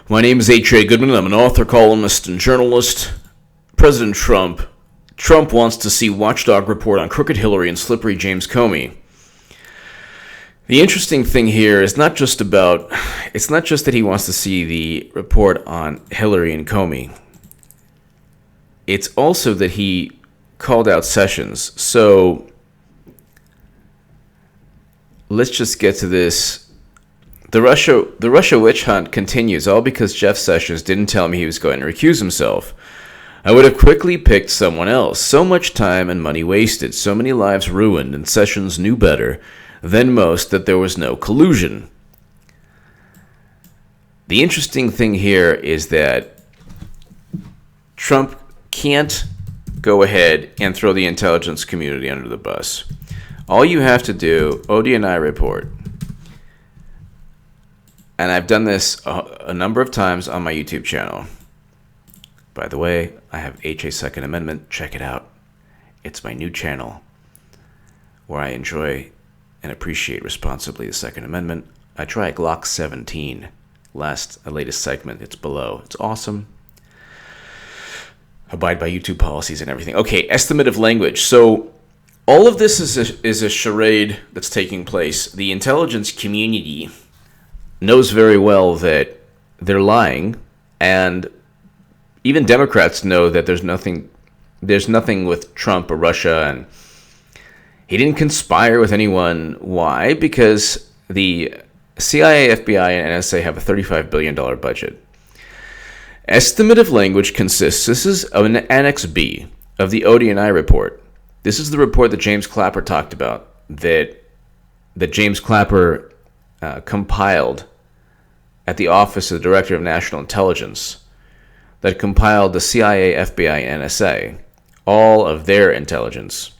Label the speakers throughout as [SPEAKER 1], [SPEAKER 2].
[SPEAKER 1] My name is H.A. Goodman, and I'm an author, columnist, and journalist. President Trump wants to see watchdog report on crooked Hillary and slippery James Comey. The interesting thing here is it's not just that he wants to see the report on Hillary and Comey. It's also that he called out Sessions. So let's just get to this. The Russia witch hunt continues, all because Jeff Sessions didn't tell me he was going to recuse himself. I would have quickly picked someone else. So much time and money wasted, so many lives ruined, and Sessions knew better than most that there was no collusion. The interesting thing here is that Trump can't go ahead and throw the intelligence community under the bus. All you have to do, ODNI report, and I've done this a number of times on my YouTube channel. By the way, I have HA Second Amendment. Check it out. It's my new channel where I enjoy and appreciate responsibly the Second Amendment. I try Glock 17. Latest segment. It's below. It's awesome. Abide by YouTube policies and everything. Okay, estimate of language. So all of this is a charade that's taking place. The intelligence community knows very well that they're lying, and even Democrats know that there's nothing with Trump or Russia, and he didn't conspire with anyone. Why? Because the CIA, FBI, and NSA have a $35 billion budget. Estimate of language consists, this is an Annex B of the ODNI report. This is the report that James Clapper talked about, that James Clapper compiled at the Office of the Director of National Intelligence, that compiled the CIA, FBI, and NSA, all of their intelligence,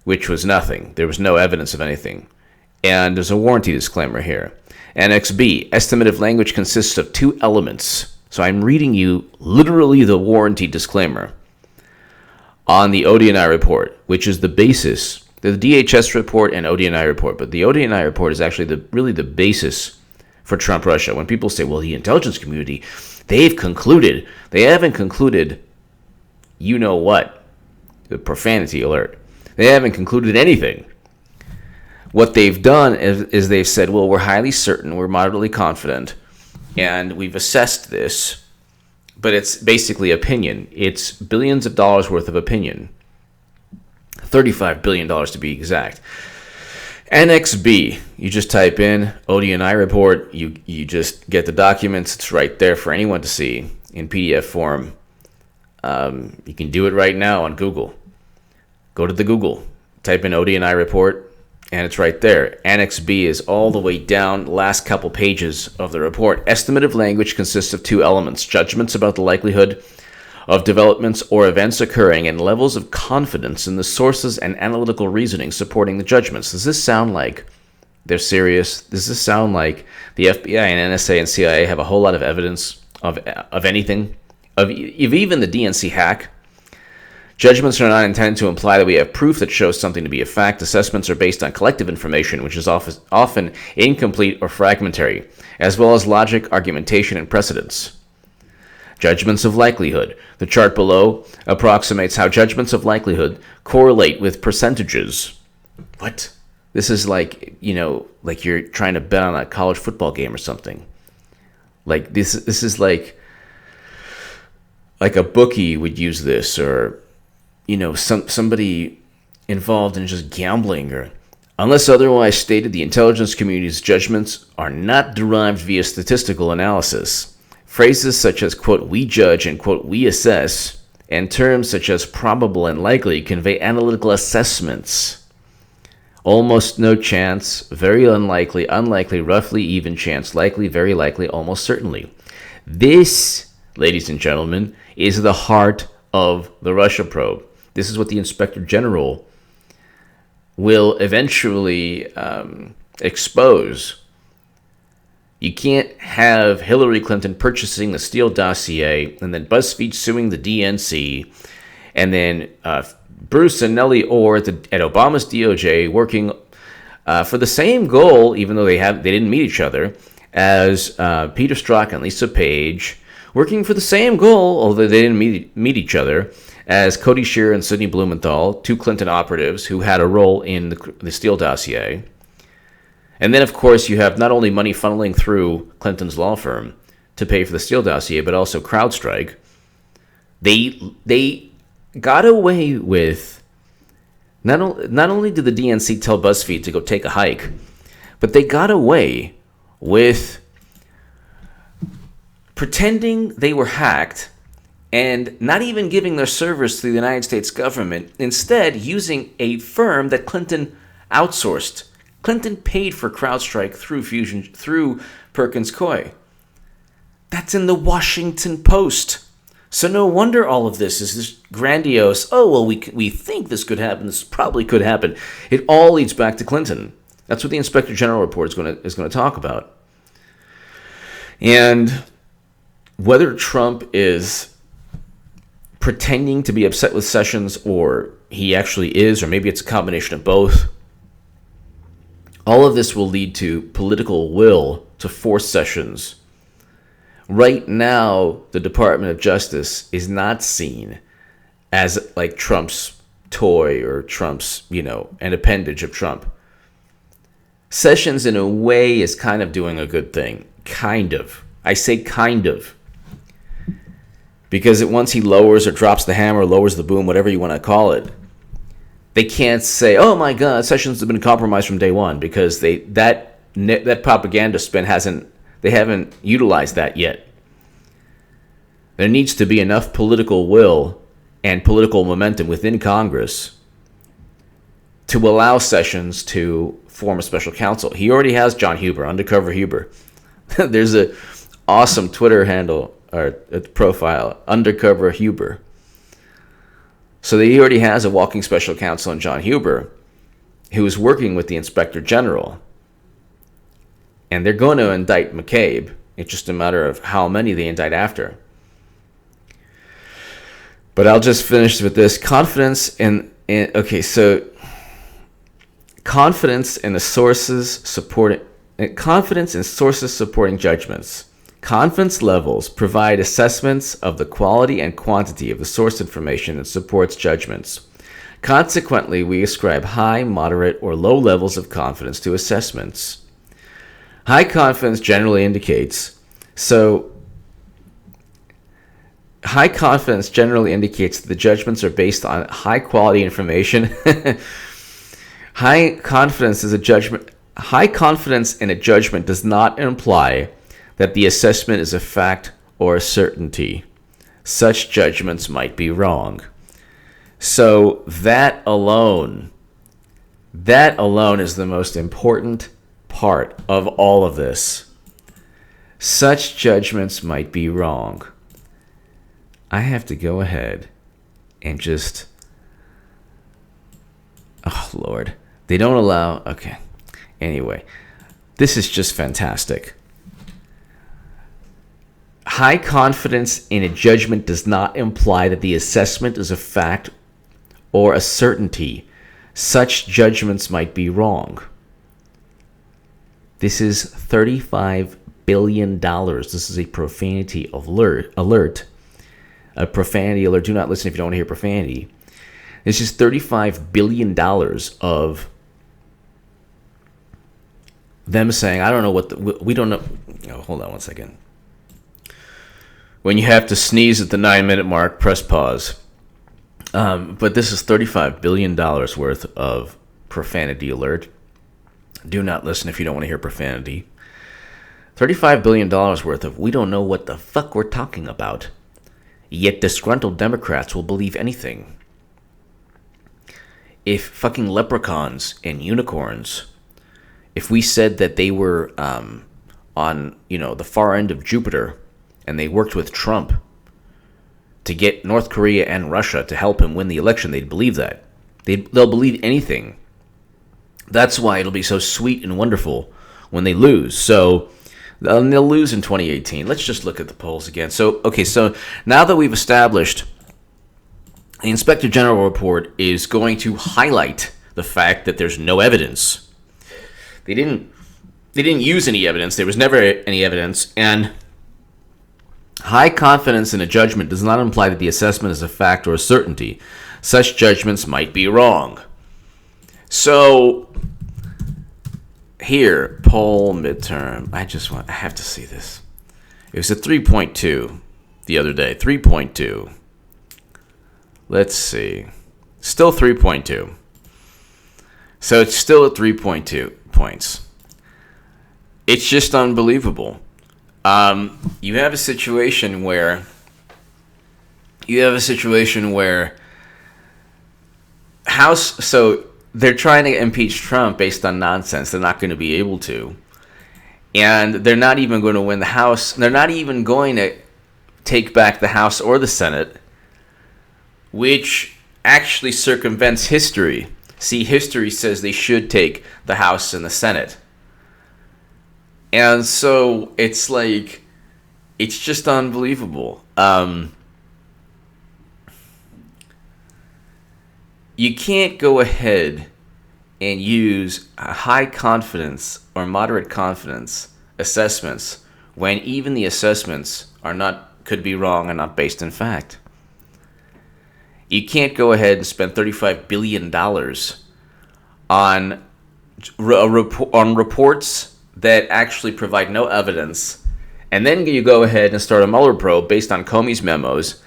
[SPEAKER 1] which was nothing. There was no evidence of anything. And there's a warranty disclaimer here. Annex B, estimate of language consists of two elements. So I'm reading you literally the warranty disclaimer on the ODNI report, which is the basis. The DHS report and ODNI report, but the ODNI report is actually really the basis for Trump-Russia. When people say, well, the intelligence community, they haven't concluded, you know what, the profanity alert. They haven't concluded anything. What they've done is they've said, well, we're highly certain, we're moderately confident, and we've assessed this, but it's basically opinion. It's billions of dollars worth of opinion. $35 billion to be exact. Annex B, you just type in ODNI report, you just get the documents, it's right there for anyone to see in PDF form. You can do it right now on Google. Go to the Google, type in ODNI report, and it's right there. Annex B is all the way down, last couple pages of the report. Estimate of language consists of two elements: judgments about the likelihood of developments or events occurring, and levels of confidence in the sources and analytical reasoning supporting the judgments. Does this sound like they're serious? Does this sound like the FBI and NSA and CIA have a whole lot of evidence of anything? Of even the DNC hack? Judgments are not intended to imply that we have proof that shows something to be a fact. Assessments are based on collective information, which is often incomplete or fragmentary, as well as logic, argumentation, and precedence. Judgments of likelihood. The chart below approximates how judgments of likelihood correlate with percentages. What? This is like you're trying to bet on a college football game or something. Like this is like a bookie would use this, or somebody involved in just gambling, or unless otherwise stated, the intelligence community's judgments are not derived via statistical analysis. Phrases such as, quote, we judge and, quote, we assess, and terms such as probable and likely convey analytical assessments. Almost no chance, very unlikely, unlikely, roughly even chance, likely, very likely, almost certainly. This, ladies and gentlemen, is the heart of the Russia probe. This is what the Inspector General will eventually expose. You can't have Hillary Clinton purchasing the Steele dossier, and then BuzzFeed suing the DNC, and then Bruce and Nellie Orr at Obama's DOJ working for the same goal, even though they didn't meet each other, as Peter Strzok and Lisa Page, working for the same goal, although they didn't meet each other, as Cody Shearer and Sidney Blumenthal, two Clinton operatives who had a role in the Steele dossier. And then, of course, you have not only money funneling through Clinton's law firm to pay for the Steele dossier, but also CrowdStrike. They got away with, not only did the DNC tell BuzzFeed to go take a hike, but they got away with pretending they were hacked and not even giving their servers to the United States government, instead using a firm that Clinton outsourced. Clinton paid for CrowdStrike through Perkins Coie. That's in the Washington Post. So no wonder all of this is this grandiose, oh, well, we think this could happen, this probably could happen. It all leads back to Clinton. That's what the Inspector General report is going to talk about. And whether Trump is pretending to be upset with Sessions, or he actually is, or maybe it's a combination of both, all of this will lead to political will to force Sessions. Right now, the Department of Justice is not seen as like Trump's toy or Trump's, an appendage of Trump. Sessions, in a way, is kind of doing a good thing. Kind of. I say kind of. Because once he lowers or drops the hammer, lowers the boom, whatever you want to call it, they can't say, oh my God, Sessions has been compromised from day one, because that propaganda spin they haven't utilized that yet. There needs to be enough political will and political momentum within Congress to allow Sessions to form a special counsel. He already has John Huber, Undercover Huber. There's an awesome Twitter handle or profile, Undercover Huber. So he already has a walking special counsel in John Huber, who is working with the Inspector General. And they're going to indict McCabe. It's just a matter of how many they indict after. But I'll just finish with this. Confidence in sources supporting judgments. Confidence levels provide assessments of the quality and quantity of the source information that supports judgments. Consequently, we ascribe high, moderate, or low levels of confidence to assessments. High confidence generally indicates that the judgments are based on high quality information. High confidence in a judgment does not imply that the assessment is a fact or a certainty. Such judgments might be wrong. So that alone is the most important part of all of this. Such judgments might be wrong. I have to go ahead and just... Oh, Lord. They don't allow... Okay. Anyway, this is just fantastic. High confidence in a judgment does not imply that the assessment is a fact or a certainty. Such judgments might be wrong. This is $35 billion. This is a profanity alert. A profanity alert. Do not listen if you don't want to hear profanity. This is $35 billion of them saying, I don't know what we don't know. Oh, hold on one second. When you have to sneeze at the 9-minute mark, press pause. But this is $35 billion worth of profanity alert. Do not listen if you don't want to hear profanity. $35 billion worth of we don't know what the fuck we're talking about. Yet disgruntled Democrats will believe anything. If fucking leprechauns and unicorns, if we said that they were on, the far end of Jupiter, and they worked with Trump to get North Korea and Russia to help him win the election, they'd believe that. They'll believe anything. That's why it'll be so sweet and wonderful when they lose. So they'll lose in 2018. Let's just look at the polls again. So now that we've established the Inspector General report is going to highlight the fact that there's no evidence. They didn't They didn't use any evidence. There was never any evidence. And high confidence in a judgment does not imply that the assessment is a fact or a certainty. Such judgments might be wrong. So, here, poll midterm. I have to see this. It was a 3.2 the other day. 3.2. Let's see. Still 3.2. So it's still at 3.2 points. It's just unbelievable. You have a situation where so they're trying to impeach Trump based on nonsense. They're not going to be able to. And they're not even going to win the House. They're not even going to take back the House or the Senate, which actually circumvents history. See, history says they should take the House and the Senate. And so it's like, it's just unbelievable. You can't go ahead and use high confidence or moderate confidence assessments when even the assessments could be wrong and not based in fact. You can't go ahead and spend $35 billion on reports that actually provide no evidence, and then you go ahead and start a Mueller probe based on Comey's memos.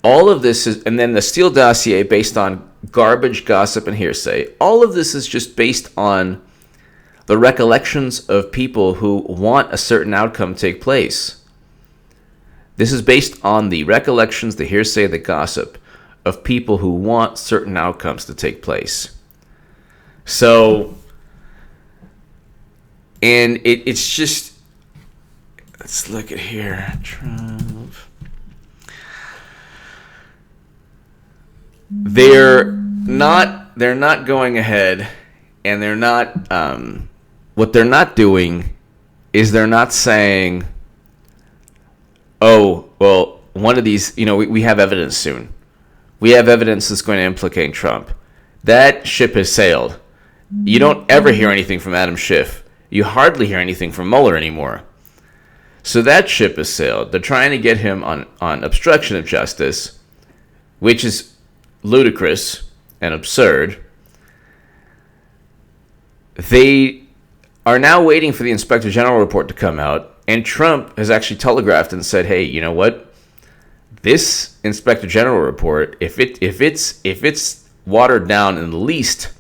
[SPEAKER 1] All of this is, and then the Steele dossier based on garbage, gossip, and hearsay. All of this is just based on the recollections of people who want a certain outcome to take place. This is based on the recollections, the hearsay, the gossip of people who want certain outcomes to take place. So, and it's just, let's look at here. Trump. They're not going ahead, and they're not, what they're not doing is they're not saying, oh, well, one of these, we have evidence soon. We have evidence that's going to implicate Trump. That ship has sailed. You don't ever hear anything from Adam Schiff. You hardly hear anything from Mueller anymore. So that ship has sailed. They're trying to get him on obstruction of justice, which is ludicrous and absurd. They are now waiting for the Inspector General report to come out, and Trump has actually telegraphed and said, hey, you know what? This Inspector General report, if it's watered down in the least,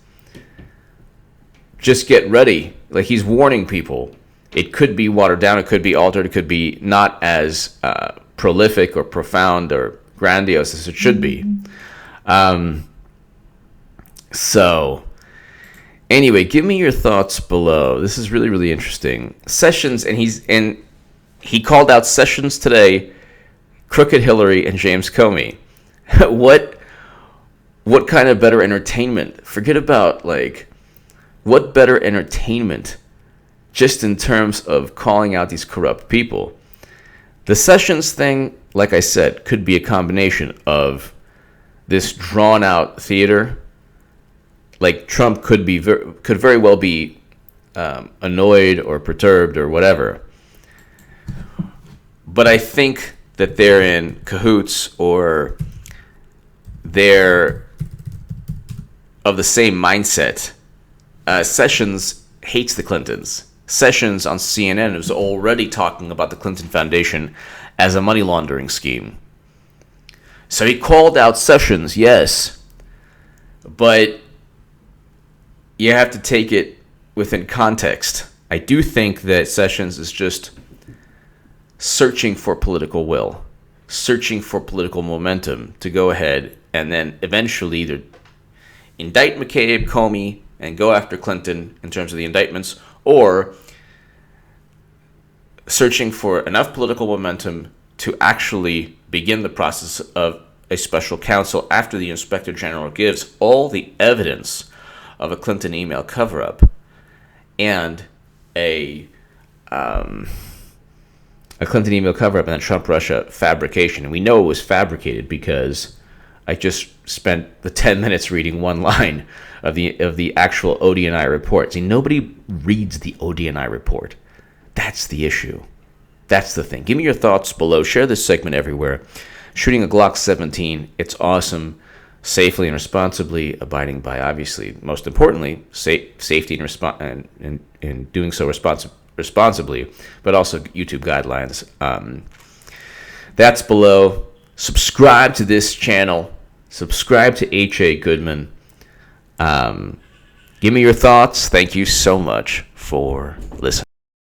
[SPEAKER 1] just get ready. Like, he's warning people. It could be watered down, it could be altered, it could be not as prolific or profound or grandiose as it should be. So, anyway, give me your thoughts below. This is really, really interesting. Sessions, and he called out Sessions today, Crooked Hillary, and James Comey. What kind of better entertainment? Forget about, what better entertainment just in terms of calling out these corrupt people? The Sessions thing, like I said, could be a combination of this drawn-out theater. Like, Trump could very well be annoyed or perturbed or whatever. But I think that they're in cahoots, or they're of the same mindset. Sessions hates the Clintons. Sessions on CNN was already talking about the Clinton Foundation as a money laundering scheme. So he called out Sessions, yes, but you have to take it within context. I do think that Sessions is just searching for political will, searching for political momentum to go ahead and then eventually either indict McCabe, Comey, and go after Clinton in terms of the indictments, or searching for enough political momentum to actually begin the process of a special counsel after the Inspector General gives all the evidence of a Clinton email cover-up and a Clinton email cover-up and a Trump-Russia fabrication. And we know it was fabricated because I just spent the 10 minutes reading one line of the actual ODNI report. See, nobody reads the ODNI report. That's the issue. That's the thing. Give me your thoughts below. Share this segment everywhere. Shooting a Glock 17, it's awesome. Safely and responsibly, abiding by, obviously, most importantly, safety and doing so responsibly, but also YouTube guidelines. That's below. Subscribe to this channel. Subscribe to H.A. Goodman. Give me your thoughts. Thank you so much for listening.